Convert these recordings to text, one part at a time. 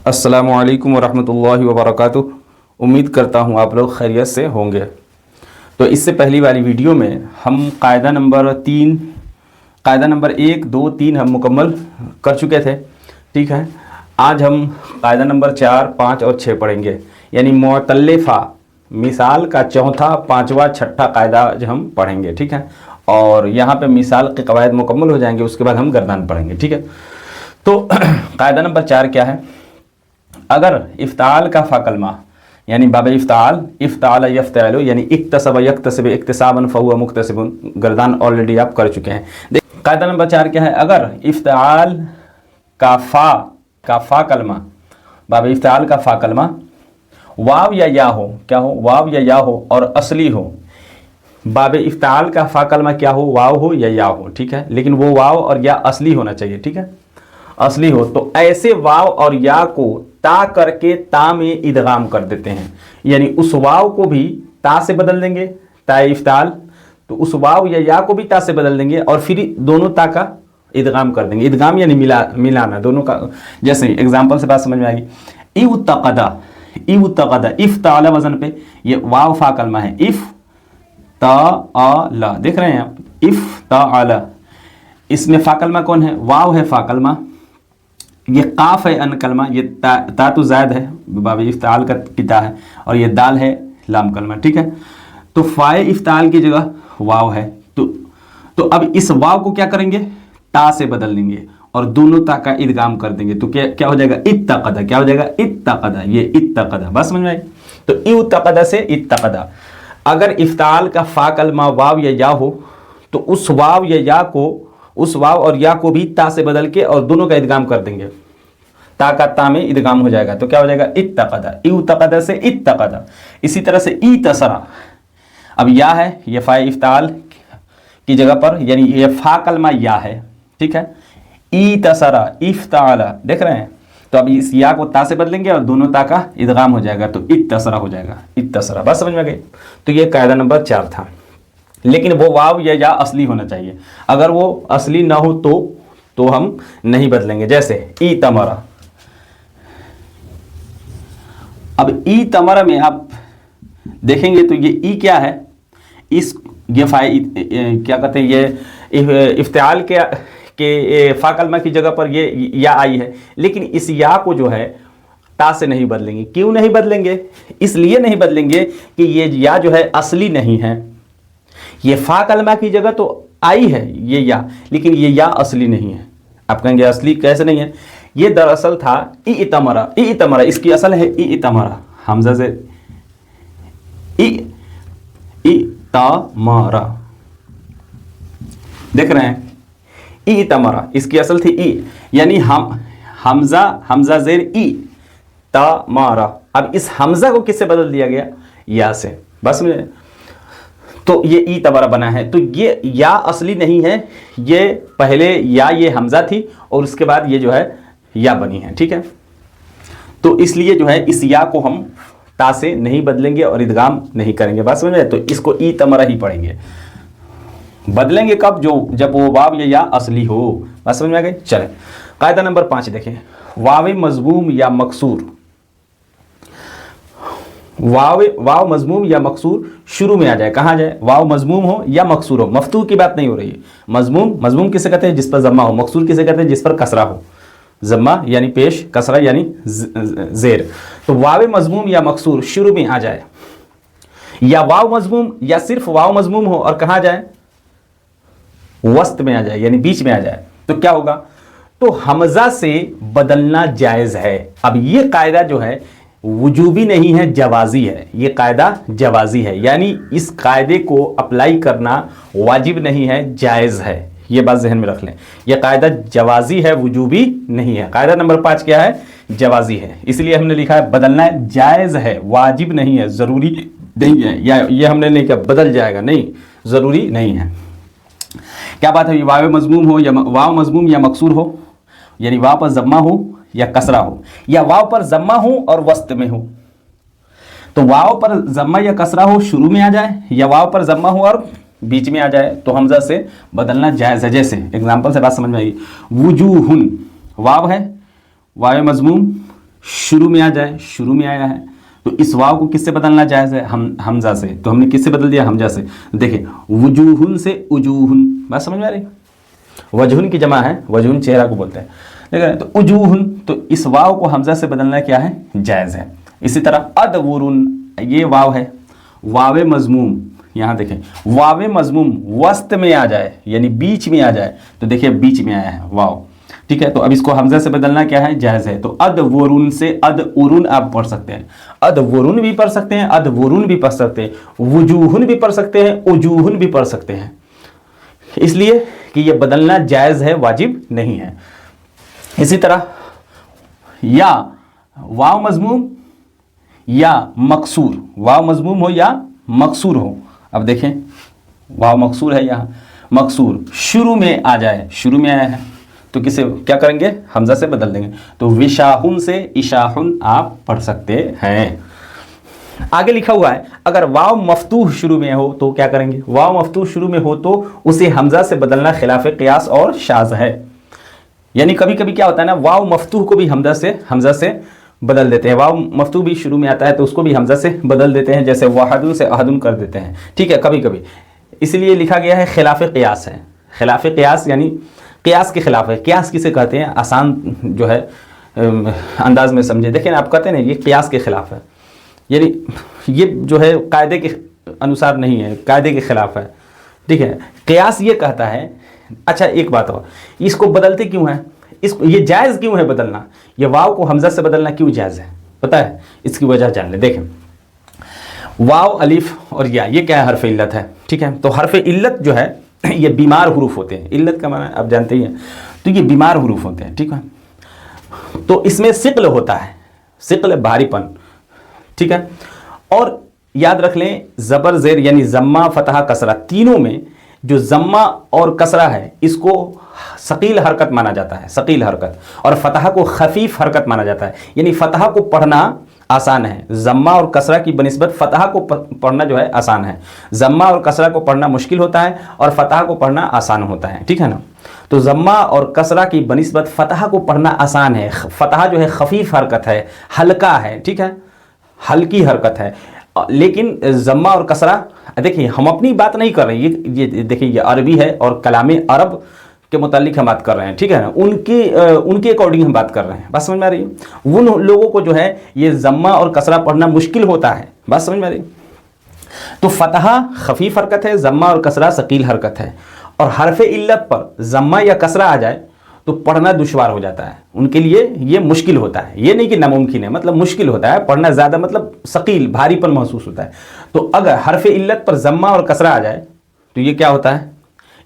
अस्सलामुअलैकुम वरहमतुल्लाहि वबरकातुह। उम्मीद करता हूँ आप लोग खैरियत से होंगे। तो इससे पहली वाली वीडियो में हम कायदा नंबर 1, 2, 3 हम मुकम्मल कर चुके थे। ठीक है, आज हम कायदा नंबर 4, 5 और 6 पढ़ेंगे, यानी मुअतल्लिफ़ा मिसाल का चौथा, पाँचवा, छठा कायदा आज हम पढ़ेंगे। ठीक है, और यहाँ पे मिसाल के कवायद मुकम्मल हो जाएंगे, उसके बाद हम गर्दान पढ़ेंगे। ठीक है, तो कायदा नंबर 4 क्या है? अगर इफ्ताल का फ़ा कलमा यानी बाब इफ्ताल यफ्तालु यानी इक्तसब यक्तसिब इक्तिसाबन फहुव मुक्तसिबुन, गर्दान ऑलरेडी आप कर चुके हैं। कायदा नंबर 4 क्या है? अगर इफ्ताल का फ़ा कलमा, बाब इफ्ताल का फ़ा कलमा वाव या या हो, क्या हो? वाव या या हो और असली हो। बाब इफ्ताल का फ़ा कलमा क्या हो? वाव हो या या हो। ठीक है, लेकिन वो वाव और या असली होना चाहिए। ठीक है, असली हो। तो ऐसे वाव और या को ता करके ता में इदगाम कर देते हैं, यानी उस वाव को भी ता से बदल देंगे, ता इफ्ताल, तो उस वाव या या को भी ता से बदल देंगे और फिर दोनों ता का इदगाम कर देंगे। इदगाम यानी मिलाना दोनों का। जैसे एग्जांपल से बात समझ में आएगी। इफ्तक़दा इफ्ताला वजन पे ये वाव फा कलमा है। इफ्ताला, देख रहे हैं आप? इफ्ताला, इसमें फा कलमा कौन है? वाव है फा कलमा। ये काफ है अन कलमा, ये ता तो ज़ायद है, बाब इफ्ताल का किता है, और ये दाल है लाम कलमा। ठीक है, तो फ़ाए इफ्ताल की जगह वाव है। तो अब इस वाव को क्या करेंगे? ता से बदल देंगे और दोनों ता का इदगाम कर देंगे। तो क्या हो जाएगा? इत्तक़दा। क्या हो जाएगा? इत्तक़दा। ये इत्तक़दा, बस समझ में आई? तो इत्तक़दा से इत्तक़दा। अगर इफ्ताल का फ़ा कलमा वाव या या हो तो उस वाव या या को, उस वाव और या को भी ता से बदल के और दोनों का इदगाम कर देंगे। ता का ता में इदगाम हो जाएगा। तो क्या हो जाएगा? इत्तक़दा। इत्तक़दा से इत्तक़दा। इसी तरह से इतसरा, अब या है, ये फ़ा इफ्ताल की जगह पर, यानी ये फ़ा कलमा या है। ठीक है, इतसरा इफ्ताला, देख रहे हैं? तो अब इस या को ता से बदलेंगे और दोनों ता का इदगाम हो जाएगा, तो इतसरा हो जाएगा। इतसरा, बस समझ में गई? तो ये कायदा नंबर 4 था। लेकिन वो वाव या असली होना चाहिए। अगर वो असली ना हो तो हम नहीं बदलेंगे। जैसे ई तमरा, अब ई तमरा में आप देखेंगे तो ये ई क्या है? ये क्या कहते हैं, ये इफ्ताल के फ़ा कलमा की जगह पर ये या आई है, लेकिन इस या को जो है ता से नहीं बदलेंगे। क्यों नहीं बदलेंगे? इसलिए नहीं बदलेंगे कि ये या जो है असली नहीं है। ये फ़ा कलमा की जगह तो आई है ये या, लेकिन ये या असली नहीं है। आप कहेंगे असली कैसे नहीं है? ये दरअसल था इतमरा। इतमरा इसकी असल है इतमरा, हमजा से इतमरा, देख रहे हैं? इतमरा इसकी असल थी ई, यानी हमजा जेर ई तमरा। अब इस हमजा को किससे बदल दिया गया? या से, बस में। तो ये ई तमरा बना है। तो ये या असली नहीं है, ये पहले या ये हमजा थी और उसके बाद ये जो है या बनी है। ठीक है, तो इसलिए जो है इस या को हम ता से नहीं बदलेंगे और इदगाम नहीं करेंगे। बात समझ में? तो इसको ई तमरा ही पढ़ेंगे। बदलेंगे कब? जब वो वाव या असली हो। बात समझ में आ गई? चलें, कायदा नंबर 5 देखें। वाव मज़मूम या मकसूर। वाव मज़मूम या मकसूर शुरू में आ जाए। कहाँ जाए? वाव मज़मूम हो या मकसूर हो, मफ्तूह की बात नहीं हो रही है। मज़मूम किसे कहते हैं? जिस पर ज़म्मा हो। मकसूर किसे कहते हैं? जिस पर कसरा हो। ज़म्मा यानी पेश, कसरा यानी ज़ेर। तो वाव मज़मूम या मकसूर शुरू में आ जाए, या वाव मज़मूम या सिर्फ वाव मज़मूम हो और कहाँ जाए? वस्त में आ जाए, यानी बीच में आ जाए, तो क्या होगा? तो हमजा से बदलना जायज़ है। अब ये कायदा जो है वुजूबी नहीं है, जवाज़ी है। ये कायदा जवाज़ी है, यानी इस कायदे को अप्लाई करना वाजिब नहीं है, जायज़ है। ये बात जहन में रख लें। यह कायदा जवाज़ी है, वुजूबी नहीं है। कायदा नंबर 5 क्या है? जवाज़ी है। इसलिए हमने लिखा है बदलना जायज़ है, वाजिब नहीं है, ज़रूरी नहीं है। या ये हमने नहीं कहा बदल जाएगा, नहीं, ज़रूरी नहीं है। क्या बात है? वाव मज़मूम या मकसूर हो, यानी वाव पर ज़म्मा हो या कसरा हो, या वाव पर ज़म्मा हो और वस्त में हो। तो वाव पर ज़म्मा या कसरा हो शुरू में आ जाए, या वाव पर ज़म्मा हो और बीच में आ जाए, तो हमजा से बदलना जायज़ है। जैसे एग्जाम्पल से बात समझ में आएगी। वुजूहुन, वाव है, वाव मज़मूम शुरू में आ जाए, शुरू में आया है तो इस वाव को किससे बदलना जायज़ है? हमजा से। तो हमने किससे बदल दिया? हमजा से। देखिए वजूहुन से उजूहुन, बात समझ में आ रही? वजहुन की जमा है, वजहुन चेहरा को बोलते हैं, ठीक है। तो उजूहुन, तो इस वाव को हमजा से बदलना क्या है? जायज़ है। इसी तरह अदवुरुन, ये वाव है, वावे मजमूम, यहाँ देखें वावे मजमूम वस्त में आ जाए यानी बीच में आ जाए, तो देखिए बीच में आया है वाव, ठीक है। तो अब इसको हमजा से बदलना क्या है? जायज़ है। तो अदवुरुन से अदउरुन आप पढ़ सकते हैं, अदवुरुन भी पढ़ सकते हैं, अदवुरुन भी पढ़ सकते हैं, वजूहुन भी पढ़ सकते हैं, उजूहुन भी पढ़ सकते हैं, इसलिए कि ये बदलना जायज़ है, वाजिब नहीं है। इसी तरह या वाव मजमूम या मकसूर, वाव मजमूम हो या मकसूर हो। अब देखें वाव मकसूर है, यहाँ मकसूर शुरू में आ जाए, शुरू में आया है तो किसे क्या करेंगे? हमजा से बदल देंगे। तो विशाहुन से इशाहुन आप पढ़ सकते हैं। आगे लिखा हुआ है अगर वाव मफ्तूह शुरू में हो तो क्या करेंगे? वाव मफ्तूह शुरू में हो तो उसे हमजा से बदलना खिलाफ क़ियास और शाज़ है। यानी कभी कभी क्या होता है ना, वाव मफ्तूह को भी हमजा से बदल देते हैं, वाव मफ्तूह भी शुरू में आता है तो उसको भी हमजा से बदल देते हैं, जैसे वहदुन से अहदुन कर देते हैं, ठीक है, कभी कभी। इसलिए लिखा गया है खिलाफ क़ियास है। खिलाफ क़ियास यानी क़ियास के खिलाफ है। क़ियास किसे कहते हैं? आसान जो है अंदाज में समझे। देखें आप कहते हैं ना ये क़ियास के खिलाफ है, यानी ये जो है कायदे के अनुसार नहीं है, कायदे के खिलाफ है, ठीक है। क़ियास ये कहता है, अच्छा एक बात और, इसको बदलते क्यों है? इसको ये जायज़ क्यों है बदलना? ये वाव को हमजा से बदलना क्यों जायज़ है पता है? इसकी वजह जान ले। देखें वाव अलिफ और या, ये क्या है? हरफ इल्लत है, ठीक है। तो हरफ इल्लत जो है ये बीमार हुरूफ होते हैं, इल्लत का माना आप जानते ही हैं, तो ये बीमार हुरूफ होते हैं, ठीक है। तो इसमें सिक्ल होता है, सिक्ल भारीपन, ठीक है। और याद रख लें ज़बर ज़ेर यानी ज़म्मा फतहा कसरा, तीनों में जो ज़म्मा और कसरा है इसको सकील हरकत माना जाता है, सकील हरकत, और फतहा को खफीफ हरकत माना जाता है। यानी फतहा को पढ़ना आसान है, ज़म्मा और कसरा की बनिस्बत फतहा को पढ़ना जो है आसान है। ज़म्मा और कसरा को पढ़ना मुश्किल होता है और फतहा को पढ़ना आसान होता है, ठीक है ना। तो ज़म्मा और कसरा की बनिस्बत फतहा को पढ़ना आसान है। फतहा जो है खफीफ हरकत है, हल्का है, ठीक है, हल्की हरकत है। लेकिन ज़म्मा और कसरा, देखिए हम अपनी बात नहीं कर रहे हैं, ये देखिए ये अरबी है और कलाम अरब के मुतालिक हम बात कर रहे हैं, ठीक है ना, उनके अकॉर्डिंग हम बात कर रहे हैं, बात समझ में आ रही है। उन लोगों को जो है ये ज़म्मा और कसरा पढ़ना मुश्किल होता है, बात समझ में आ रही है। तो फतहा खफीफ हरकत है, ज़म्मा और कसरा सकील हरकत है, और हरफ इल्लत पर ज़म्मा या कसरा आ जाए तो पढ़ना दुश्वार हो जाता है, उनके लिए ये मुश्किल होता है। ये नहीं कि नामुमकिन है, मतलब मुश्किल होता है पढ़ना, ज़्यादा मतलब सकील भारीपन महसूस होता है। तो अगर हरफ इल्लत पर ज़म्मा और कसरा आ जाए तो ये क्या होता है?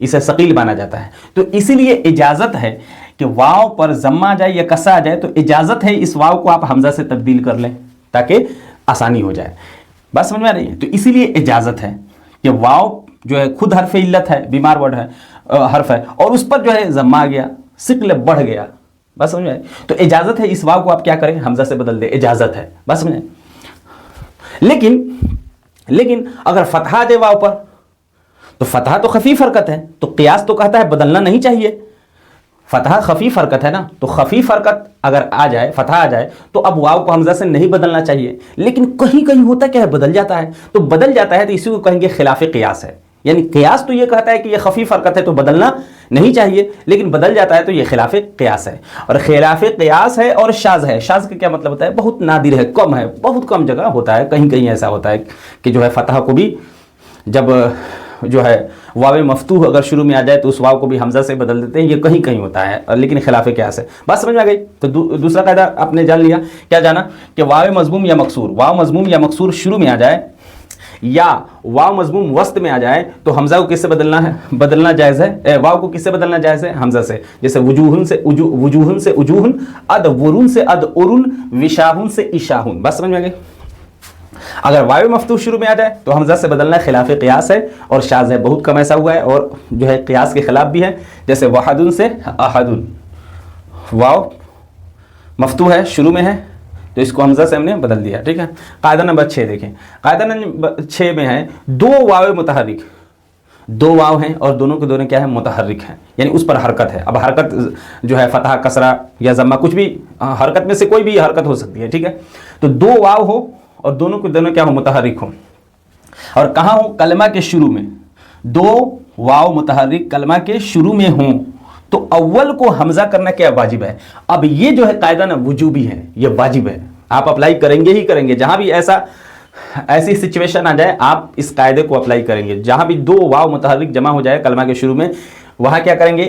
इसे सकील माना जाता है। तो इसीलिए इजाज़त है कि वाव पर ज़म्मा आ जाए या कसरा आ जाए तो इजाज़त है इस वाव को आप हमजा से तब्दील कर लें ताकि आसानी हो जाए, बात समझ में आ रही है। तो इसीलिए इजाज़त है कि वाव जो है खुद हरफ इल्लत है, बीमार वर्ड है, हर्फ है, और उस पर जो है ज़म्मा आ गया, सिक्ल बढ़ गया, बस समझ में। तो इजाज़त है इस वाव को आप क्या करें? हमजा से बदल दे, इजाज़त है, बस समझे। लेकिन अगर फतहा दे वाव पर तो फतहा तो खफीफ हरकत है, तो क़ियास तो कहता है बदलना नहीं चाहिए। फतहा खफीफ हरकत है ना, तो खफीफ हरकत अगर आ जाए, फतहा आ जाए, तो अब वाव को हमजा से नहीं बदलना चाहिए। लेकिन कहीं कहीं होता क्या है? बदल जाता है। तो बदल जाता है तो इसी को कहेंगे खिलाफ क़ियास है। यानी क़ियास तो ये कहता है कि ये खफीफ हरकत है तो बदलना नहीं चाहिए, लेकिन बदल जाता है तो ये खिलाफ क़ियास है। और खिलाफ क़ियास है और शाज़ है। शाज़ का क्या मतलब होता है? बहुत नादिर है, कम है, बहुत कम जगह होता है। कहीं कहीं ऐसा होता है कि जो है फतहा को भी जब जो है वाव मफ्तूह अगर शुरू में आ जाए तो उस वाव को भी हमजा से बदल देते हैं, ये कहीं कहीं होता है, लेकिन खिलाफ क़ियास है। बात समझ में आ गई। तो दूसरा कायदा आपने जान लिया, क्या जाना? कि वाव मज़मूम या मकसूर, वाव मज़मूम या मकसूर शुरू में आ जाए या वाव मज़मूम वस्त में आ जाए तो हमजा को किससे बदलना है? बदलना जायज़ है। वाव को किससे बदलना जायज़ है? हमजा से। जैसे वजूहुन से उजूहुन, अदवुरुन से अदउरुन, विशाहुन से इशाहुन। बस समझ में आ गई। अगर वाव मफ्तूह शुरू में आ जाए तो हमजा से बदलना खिलाफ क़ियास है और शाज़ है। बहुत कम ऐसा हुआ है और जो है क़ियास के खिलाफ भी है। जैसे वहदुन से अहदुन, वाव मफ्तूह है, शुरू में है, तो इसको हमजा से हमने बदल दिया, ठीक है। कायदा नंबर 6 देखें। कायदा नंबर 6 में है दो वाव मुतहर्रिक, दो वाव हैं और दोनों के दोनों क्या है, मुतहर्रिक हैं, यानी उस पर हरकत है। अब हरकत जो है फतहा, कसरा या ज़म्मा, कुछ भी हरकत में से कोई भी हरकत हो सकती है, ठीक है। तो दो वाव हो और दोनों के दोनों क्या हो, मुतहर्रिक हो, और कहाँ हो, कलमा के शुरू में। दो वाव मुतहर्रिक कलमा के शुरू में हों तो अव्वल को हमजा करना क्या वाजिब है। अब ये जो है कायदा ना वुजूबी है, ये वाजिब है, आप अप्लाई करेंगे ही करेंगे। जहाँ भी ऐसी सिचुएशन आ जाए आप इस कायदे को अप्लाई करेंगे। जहाँ भी दो वाव मुतहर्रिक जमा हो जाए कलमा के शुरू में, वहाँ क्या करेंगे,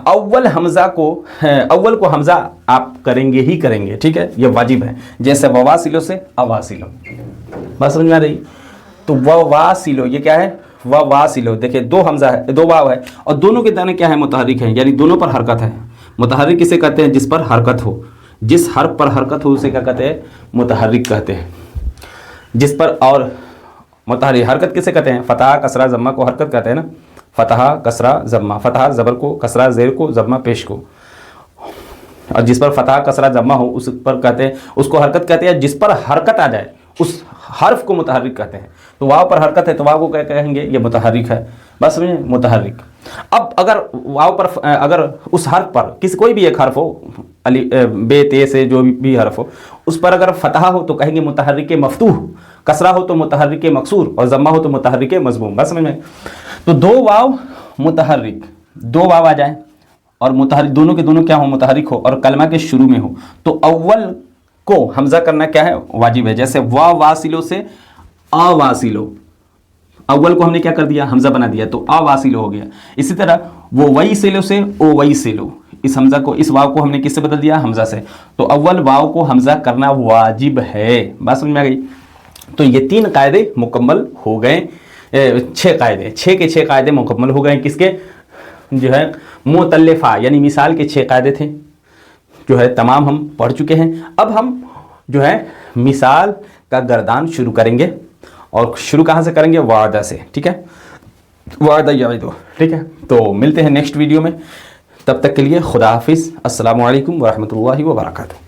अव्वल को हमजा आप करेंगे ही करेंगे, ठीक है, ये वाजिब है। जैसे ववासिलो से अवासिलो, बात समझ में आ रही। तो ववासिलो ये क्या है, ववासिलो, देखिए दो हमजा है, दो वाव है और दोनों के दाने क्या है, मुतहर्रिक है, यानी दोनों पर हरकत है। मुतहर्रिक किसे कहते हैं, जिस पर हरकत हो, जिस हर्फ पर हरकत हो उसे क्या कहते हैं, मुतहर्रिक कहते हैं। जिस पर, और मुतहर्रिक हरकत किसे कहते हैं, फतहा कसरा ज़म्मा को हरकत कहते हैं ना, फतहा कसरा ज़म्मा, फतहा ज़बर को, कसरा ज़ेर को, ज़म्मा पेश को। और जिस पर फतहा कसरा ज़म्मा हो उस पर कहते हैं, उसको हरकत कहते हैं। जिस पर हरकत आ जाए उस हर्फ को मुतहर्रिक कहते हैं। तो वाव पर हरकत है तो वाव को क्या कहेंगे, ये मुतहर्रिक है, बस समझे, मुतहर्रिक। अब अगर वाव पर, अगर उस हर्फ पर कोई भी एक हर्फ हो, अली बे ते से जो भी हर्फ हो, उस पर अगर फतहा हो तो कहेंगे मुतहर्रिक मफ्तूह, कसरा हो तो मुतहर्रिक मकसूर और ज़म्मा हो तो मुतहर्रिक मज़मूम, बस समझ में। तो दो वाव मुतहर्रिक, दो वाव आ जाए और मुतहर्रिक, दोनों के दोनों क्या हो, मुतहर्रिक हो और कलमा के शुरू में हो, तो अव्वल को हमजा करना क्या है, वाजिब है। जैसे वासिलो से अवासिलो, अव्वल को हमने क्या कर दिया, हमजा बना दिया, तो अवासिलो हो गया। इसी तरह वो वही सेलो से ओ वही सेलो, इस हमजा को, इस वाव को हमने किससे बदल दिया, हमजा से। तो अव्वल वाव को हमजा करना वाजिब है, बात समझ में आ गई। तो ये तीन कायदे मुकम्मल हो गए, 6 कायदे, 6 के 6 कायदे मुकम्मल हो गए। किसके, जो है मुतल्लिफा, यानी मिसाल के 6 कायदे थे, जो है तमाम हम पढ़ चुके हैं। अब हम जो है मिसाल का गर्दान शुरू करेंगे, और शुरू कहाँ से करेंगे, वादा से, ठीक है, वादा यादो, ठीक है। तो मिलते हैं नेक्स्ट वीडियो में, तब तक के लिए खुदा हाफिज़, अस्सलामु अलैकुम व रहमतुल्लाहि व बरकातुहू।